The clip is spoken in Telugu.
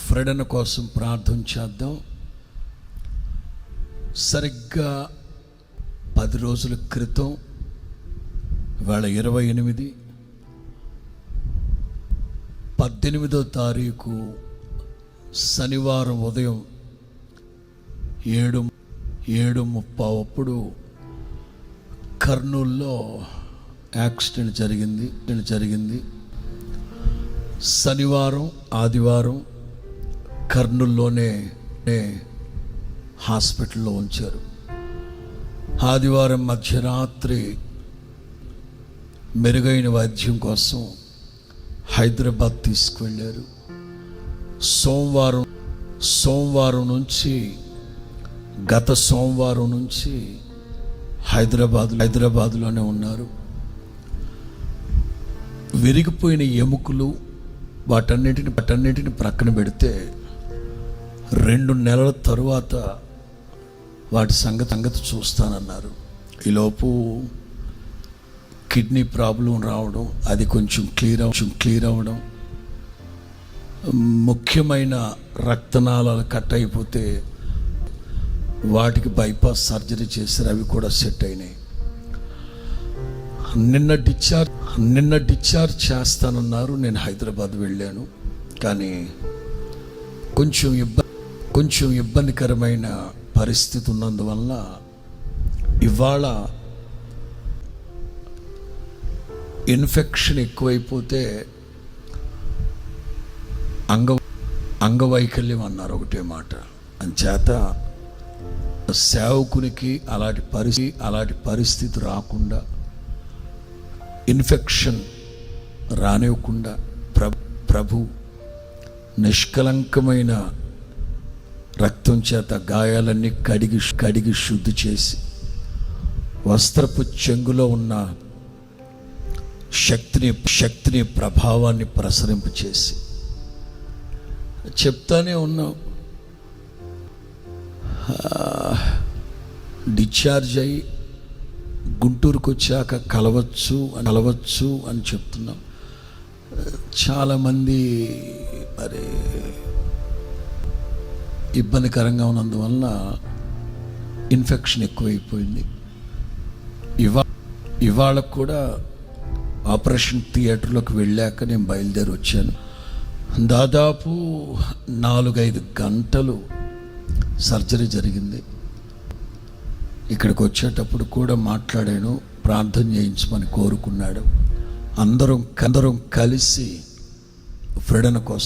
ఫ్రెడన్ కోసం ప్రార్థన చేద్దాం. సరిగ్గా 10 రోజుల క్రితం, ఇవాళ 28, 18వ తారీఖు శనివారం ఉదయం 7:30 అప్పుడు కర్నూలులో యాక్సిడెంట్ జరిగింది. శనివారం, ఆదివారం కర్నూలులోనే హాస్పిటల్లో ఉంచారు. ఆదివారం మధ్యరాత్రి మెరుగైన వైద్యం కోసం హైదరాబాద్ తీసుకువెళ్ళారు. గత సోమవారం నుంచి హైదరాబాద్లోనే ఉన్నారు. విరిగిపోయిన ఎముకలు వాటన్నిటిని ప్రక్కన పెడితే 2 నెలల తరువాత వాటి సంగతి చూస్తానన్నారు. ఈలోపు కిడ్నీ ప్రాబ్లం రావడం, అది కొంచెం క్లియర్ అవ్వడం, ముఖ్యమైన రక్తనాళాలు కట్ అయిపోతే వాటికి బైపాస్ సర్జరీ చేశారు. అవి కూడా సెట్ అయినాయి. నిన్న డిశ్చార్జ్ చేస్తానన్నారు. నేను హైదరాబాద్ వెళ్ళాను. కానీ కొంచెం ఇబ్బందికరమైన పరిస్థితి ఉన్నందువల్ల ఇవాళ ఇన్ఫెక్షన్ ఎక్కువైపోతే అంగవైకల్యం అన్నారు. ఒకటే మాట. అంచేత సేవకునికి అలాంటి పరిస్థితి రాకుండా, ఇన్ఫెక్షన్ రానివ్వకుండా ప్రభు నిష్కలంకమైన రక్తం చేత గాయాలన్నీ కడిగి శుద్ధి చేసి, వస్త్రపు చెంగులో ఉన్న శక్తిని ప్రభావాన్ని ప్రసరింపు చేసి, చెప్తానే ఉన్నాం. డిశ్చార్జ్ అయ్యి గుంటూరుకు వచ్చాక కలవచ్చు అని చెప్తున్నాం. చాలామంది మరి ఇబ్బందికరంగా ఉన్నందువల్ల ఇన్ఫెక్షన్ ఎక్కువైపోయింది. ఇవాళ కూడా ఆపరేషన్ థియేటర్లోకి వెళ్ళాక నేను బయలుదేరి వచ్చాను. దాదాపు 4-5 గంటలు సర్జరీ జరిగింది. ఇక్కడికి వచ్చేటప్పుడు కూడా మాట్లాడాను, ప్రార్థన చేయించమని కోరుకున్నాడు. అందరం కలిసి ఫ్రెడన్ కోసం